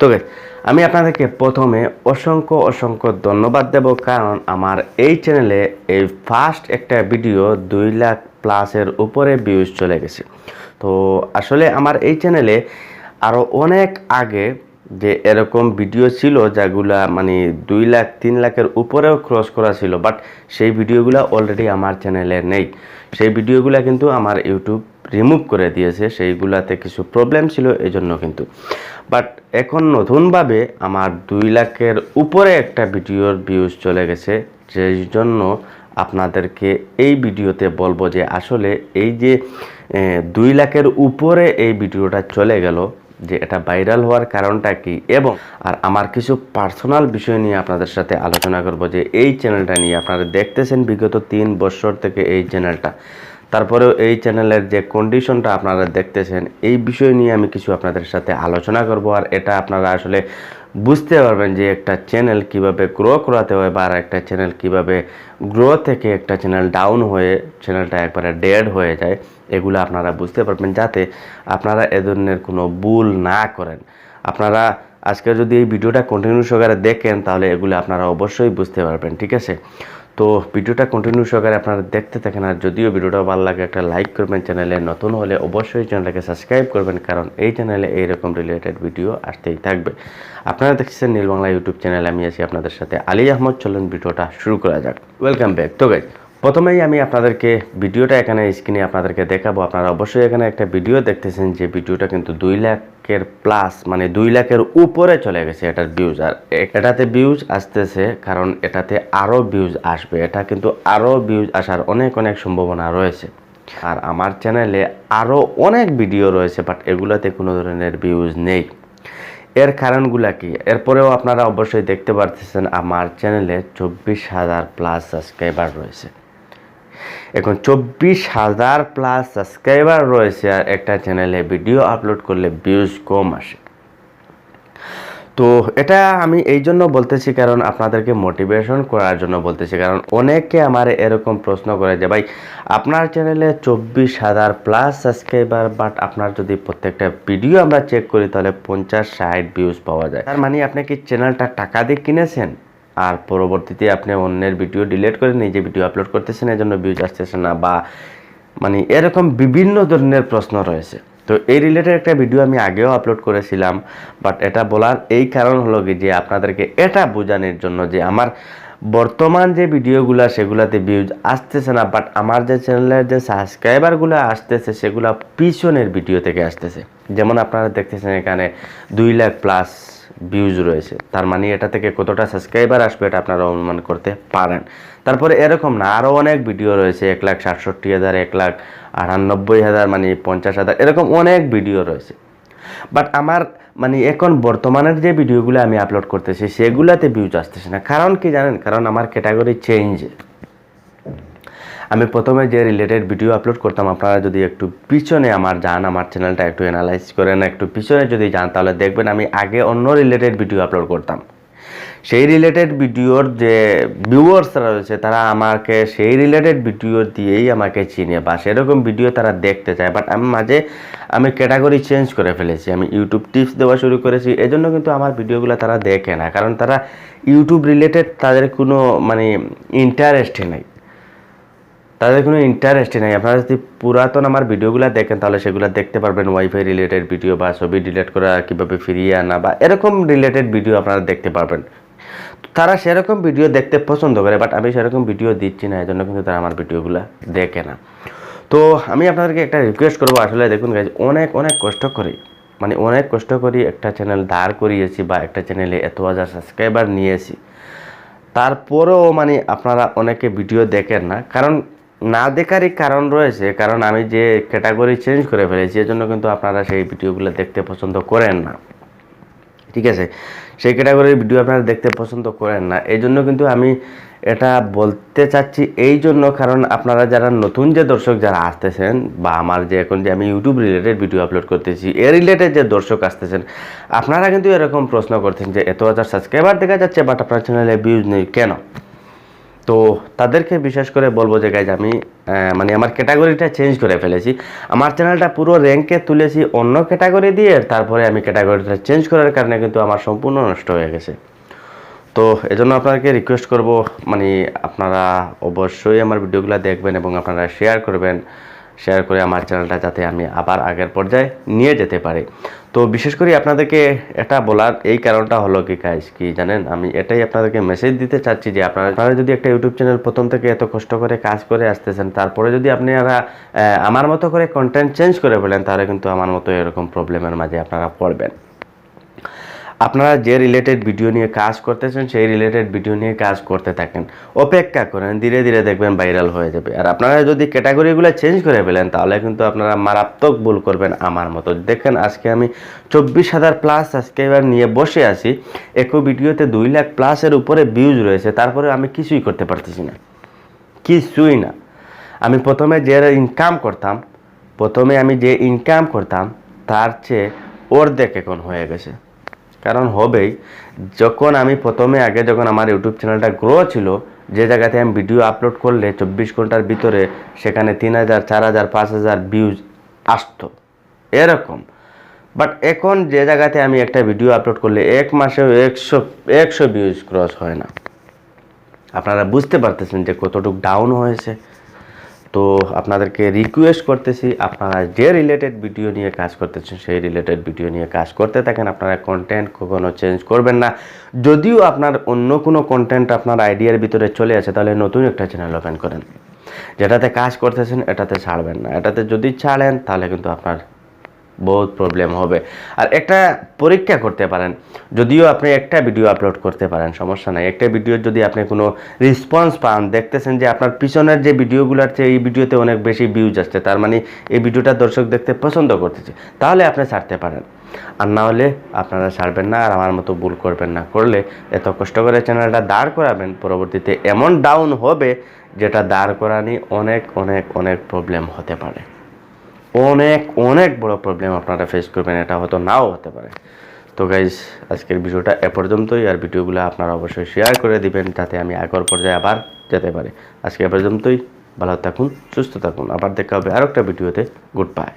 তো guys, আমি আপনাদেরকে প্রথমে অসংখ্য ধন্যবাদ দেব, কারণ আমার এই চ্যানেলে এই ফার্স্ট একটা ভিডিও 2 লাখ প্লাসের উপরে ভিউজ চলে গেছে। তো আসলে আমার এই চ্যানেলে আরও অনেক আগে যে এরকম ভিডিও ছিল যেগুলা মানে 2 লাখ 3 লাখের উপরেও ক্রস করা ছিল, বাট সেই ভিডিওগুলো অলরেডি আমার চ্যানেলে নেই। সেই ভিডিওগুলো কিন্তু আমার ইউটিউব রিমুভ করে দিয়েছে, সেইগুলাতে কিছু প্রবলেম ছিল এই জন্য কিন্তু। বাট এখন নতুনভাবে আমার 2 লাখের উপরে একটা ভিডিওর ভিউজ চলে গেছে, যেই জন্য আপনাদেরকে এই ভিডিওতে বলবো যে আসলে এই যে 2 লাখের উপরে এই ভিডিওটা চলে গেল, যে এটা ভাইরাল হওয়ার কারণটা কি, এবং আর আমার কিছু পার্সোনাল বিষয় নিয়ে আপনাদের সাথে আলোচনা করব। যে এই চ্যানেলটা নিয়ে আপনারা দেখতেছেন বিগত 3 বছর থেকে এই চ্যানেলটা, তারপরেও এই চ্যানেলের যে কন্ডিশনটা আপনারা দেখতেছেন, এই বিষয় নিয়ে আমি কিছু আপনাদের সাথে আলোচনা করব। আর এটা আপনারা আসলে বুঝতে পারবেন যে একটা চ্যানেল কিভাবে গ্রো করাতে হয়, বা একটা চ্যানেল কিভাবে গ্রো থেকে একটা চ্যানেল ডাউন হয়ে চ্যানেলটা একবারে ডেড হয়ে যায়, এগুলো আপনারা বুঝতে পারবেন, যাতে আপনারা এ ধরনের কোনো ভুল না করেন। আপনারা আজকে যদি এই ভিডিওটা কন্টিনিউ সহকারে দেখেন, তাহলে এগুলো আপনারা অবশ্যই বুঝতে পারবেন, ঠিক আছে? তো ভিডিওটা কন্টিনিউ সহকারে আপনারা দেখতে থাকেন। আর যদিও ভিডিওটা ভালো লাগে একটা লাইক করবেন, চ্যানেলে নতুন হলে অবশ্যই চ্যানেলটাকে সাবস্ক্রাইব করবেন, কারণ এই চ্যানেলে এইরকম রিলেটেড ভিডিও আসতেই থাকবে। আপনারা দেখছেন নীল বাংলা ইউটিউব চ্যানেলে, আমি আছি আপনাদের সাথে আলী আহমদ। চলুন ভিডিওটা শুরু করা যাক। Welcome back. তো গাইস, প্রথমেই আমি আপনাদেরকে ভিডিওটা এখানে স্ক্রিনে আপনাদেরকে দেখাবো। আপনারা অবশ্যই এখানে একটা ভিডিও দেখতেছেন, যে ভিডিওটা কিন্তু 2 লাখের প্লাস মানে 2 লাখের উপরে চলে গেছে এটার ভিউজ। আর এটাতে ভিউজ আসতেছে কারণ এটাতে আরও ভিউজ আসবে, এটা কিন্তু আরও ভিউজ আসার অনেক সম্ভাবনা রয়েছে। আর আমার চ্যানেলে আরও অনেক ভিডিও রয়েছে, বাট এগুলাতে কোনো ধরনের ভিউজ নেই। এর কারণগুলা কি? এরপরেও আপনারা অবশ্যই দেখতে পারতেছেন আমার চ্যানেলে 24,000 প্লাস সাবস্ক্রাইবার রয়েছে। এখন 24,000 প্লাস সাবস্ক্রাইবার রয়েছে, আর একটা চ্যানেলে ভিডিও আপলোড করলে ভিউজ কম আসে। তো এটা আমি এই জন্য বলতেছি, কারণ আপনাদেরকে মোটিভেশন করার জন্য বলতেছি। কারণ অনেকে আমার এরকম প্রশ্ন করে যে ভাই, আপনার চ্যানেলে 24,000 প্লাস সাবস্ক্রাইবার, বাট আপনার যদি প্রত্যেকটা ভিডিও আমরা চেক করি তাহলে 50-60 ভিউজ পাওয়া যায়। তার মানে আপনি কি চ্যানেলটা টাকা দিয়ে কিনেছেন, আর পরবর্তীতে আপনি অন্যের ভিডিও ডিলিট করে নিজে ভিডিও আপলোড করতেছেন, এজন্য ভিউজ আসতেছে না, বা মানে এরকম বিভিন্ন ধরনের প্রশ্ন রয়েছে। তো এই রিলেটেড একটা ভিডিও আমি আগেও আপলোড করেছিলাম, বাট এটা বলার এই কারণ হলো কি, যে আপনাদেরকে এটা বোঝানোর জন্য যে আমার বর্তমান যে ভিডিওগুলো সেগুলাতে ভিউজ আসতেছে না, বাট আমার যে চ্যানেলের যে সাবস্ক্রাইবারগুলো আসতেছে সেগুলো পিছনের ভিডিও থেকে আসতেছে। যেমন আপনারা দেখতেছেন এখানে 2 লাখ প্লাস ভিউজ রয়েছে, তার মানে এটা থেকে কতটা সাবস্ক্রাইবার আসবে এটা আপনারা অনুমান করতে পারেন। তারপরে এরকম না, আরও অনেক ভিডিও রয়েছে, 1,67,000, 1,98,000, মানে 50,000, এরকম অনেক ভিডিও রয়েছে। বাট আমার মানে এখন বর্তমানের যে ভিডিওগুলো আমি আপলোড করতেছি সেগুলাতে ভিউজ আসতেছে না। কারণ কি জানেন? কারণ আমার ক্যাটাগরি চেঞ্জ। আমি প্রথমে যে রিলেটেড ভিডিও আপলোড করতাম, আপনারা যদি একটু পিছনে আমার যান, আমার চ্যানেলটা একটু অ্যানালাইজ করেন, একটু পিছনে যদি যান, তাহলে দেখবেন আমি আগে অন্য রিলেটেড ভিডিও আপলোড করতাম। সেই রিলেটেড ভিডিওর যে ভিউয়ার্সরা রয়েছে তারা আমাকে সেই রিলেটেড ভিডিও দিয়েই আমাকে চিনে, বা সেরকম ভিডিও তারা দেখতে চায়। বাট আমি ক্যাটাগরি চেঞ্জ করে ফেলেছি, আমি ইউটিউব টিপস দেওয়া শুরু করেছি। এজন্য কিন্তু আমার ভিডিওগুলো তারা দেখে না, কারণ তারা ইউটিউব রিলেটেড তাদের কোনো মানে ইন্টারেস্টই নেই, আপনারা যদি পুরাতন আমার ভিডিওগুলো দেখেন তাহলে সেগুলো দেখতে পারবেন, ওয়াইফাই রিলেটেড ভিডিও, বা ছবি ডিলিট করা কীভাবে ফিরিয়ে আনা, বা এরকম রিলেটেড ভিডিও আপনারা দেখতে পারবেন। তারা সেরকম ভিডিও দেখতে পছন্দ করে, বাট আমি সেরকম ভিডিও দিচ্ছি না, এজন্য কিন্তু তারা আমার ভিডিওগুলো দেখে না। তো আমি আপনাদেরকে একটা রিকোয়েস্ট করবো, আসলে দেখুন গাইজ, অনেক কষ্ট করি একটা চ্যানেল দাঁড় করিয়েছি, বা একটা চ্যানেলে এত হাজার সাবস্ক্রাইবার নিয়েছি, তারপরেও মানে আপনারা অনেকে ভিডিও দেখেন না। কারণ না দেখারই কারণ রয়েছে, কারণ আমি যে ক্যাটাগরি চেঞ্জ করে ফেলেছি, এজন্য কিন্তু আপনারা সেই ভিডিওগুলো দেখতে পছন্দ করেন না, ঠিক আছে? সেই ক্যাটাগরির ভিডিও আপনারা দেখতে পছন্দ করেন না, এই জন্য কিন্তু আমি এটা বলতে চাচ্ছি। এই জন্য কারণ আপনারা যারা নতুন যে দর্শক যারা আসতেছেন, বা আমার যে এখন যে আমি ইউটিউব রিলেটেড ভিডিও আপলোড করতেছি এ রিলেটেড যে দর্শক আসতেছেন, আপনারা কিন্তু এরকম প্রশ্ন করতেন যে এত হাজার সাবস্ক্রাইবার দেখা যাচ্ছে, বাট আপনার চ্যানেলে ভিউজ নেই কেন? তো তাদেরকে বিশেষ করে বলবো যে গাইজ আমি মানে আমার ক্যাটাগরিটা চেঞ্জ করে ফেলেছি। আমার চ্যানেলটা পুরো র্যাঙ্কে তুলেছি অন্য ক্যাটাগরি দিয়ে, তারপরে আমি ক্যাটাগরিটা চেঞ্জ করার কারণে কিন্তু আমার সম্পূর্ণ নষ্ট হয়ে গেছে। তো এজন্য আপনাকে রিকোয়েস্ট করব, মানে আপনারা অবশ্যই আমার ভিডিওগুলো দেখবেন এবং আপনারা শেয়ার করে আমার চ্যানেলটা যাতে আমি আবার আগের পর্যায়ে নিয়ে যেতে পারি। তো বিশেষ করে আপনাদেরকে এটা বলার এই কারণটা হলো কি গাইস, কি জানেন, আমি এটাই আপনাদেরকে মেসেজ দিতে চাচ্ছি যে আপনারা যদি একটা ইউটিউব চ্যানেল প্রথম থেকে এত কষ্ট করে কাজ করে আসতেছেন, তারপরে যদি আপনারা আমার মতো করে কন্টেন্ট চেঞ্জ করে ফেলেন, তাহলে কিন্তু আমার মতো এরকম প্রবলেমের মাঝে আপনারা পড়বেন। আপনারা যে রিলেটেড ভিডিও নিয়ে কাজ করতেছেন সেই রিলেটেড ভিডিও নিয়ে কাজ করতে থাকেন, অপেক্ষা করেন, ধীরে ধীরে দেখবেন ভাইরাল হয়ে যাবে। আর আপনারা যদি ক্যাটাগরিগুলো চেঞ্জ করে ফেলেন, তাহলে কিন্তু আপনারা মারাত্মক ভুল করবেন আমার মতো। দেখেন আজকে আমি 24,000 প্লাস সাবস্ক্রাইবার নিয়ে বসে আছি, একই ভিডিওতে 2 লাখ প্লাসের উপরে ভিউজ রয়েছে, তারপরে আমি কিছুই করতে পারতেছি না, কিছুই না। আমি প্রথমে যে ইনকাম করতাম তার চেয়ে অর্ধেক এখন হয়ে গেছে। কারণ হবেই, যখন আমি যখন আমার ইউটিউব চ্যানেলটা গ্রো ছিল, যে জায়গাতে আমি ভিডিও আপলোড করলে 24 ঘন্টার ভিতরে সেখানে 3,000, 4,000, 5,000 ভিউজ আসতো এরকম। বাট এখন যে জায়গাতে আমি একটা ভিডিও আপলোড করলে এক মাসেও 100 ভিউজ ক্রস হয় না। আপনারা বুঝতে পারতেছেন যে কতটুকু ডাউন হয়েছে। তো আপনাদেরকে রিকোয়েস্ট করতেছি, আপনারা যে রিলেটেড ভিডিও নিয়ে কাজ করতেছেন সেই রিলেটেড ভিডিও নিয়ে কাজ করতে থাকেন, আপনারা কন্টেন্ট কখনো চেঞ্জ করবেন না। যদিও আপনার অন্য কোনো কন্টেন্ট আপনার আইডিয়ার ভিতরে চলে আসে, তাহলে নতুন একটা চ্যানেল ওপেন করেন, যেটাতে কাজ করতেছেন এটাতে ছাড়বেন না। এটাতে যদি ছাড়েন তাহলে কিন্তু আপনার বহুত প্রবলেম হবে। আর একটা পরীক্ষা করতে পারেন, যদিও আপনি একটা ভিডিও আপলোড করতে পারেন, সমস্যা নাই, একটা ভিডিওর যদি আপনি কোনো রেসপন্স পান, দেখতেছেন যে আপনার পিছনের যে ভিডিওগুলোর চেয়ে এই ভিডিওতে অনেক বেশি ভিউজ আসছে, তার মানে এই ভিডিওটা দর্শক দেখতে পছন্দ করতেছে, তাহলে আপনি ছাড়তে পারেন। আর না হলে আপনারা ছাড়বেন না, আর আমার মতো ভুল করবেন না। করলে এত কষ্ট করে চ্যানেলটা দাঁড় করাবেন, পরবর্তীতে এমন ডাউন হবে যেটা দাঁড় করানি অনেক অনেক অনেক প্রবলেম হতে পারে, অনেক অনেক বড় প্রবলেম আপনারা ফেস করবেন, এটা হয়তো নাও হতে পারে। তো গাইজ আজকের ভিডিওটা এ পর্যন্তই, আর ভিডিওগুলো আপনারা অবশ্যই শেয়ার করে দিবেন যাতে আমি আগের পর্যায়ে আবার যেতে পারি। আজকে এ পর্যন্তই, ভালো থাকুন, সুস্থ থাকুন, আবার দেখা হবে আরেকটা ভিডিওতে। Good bye.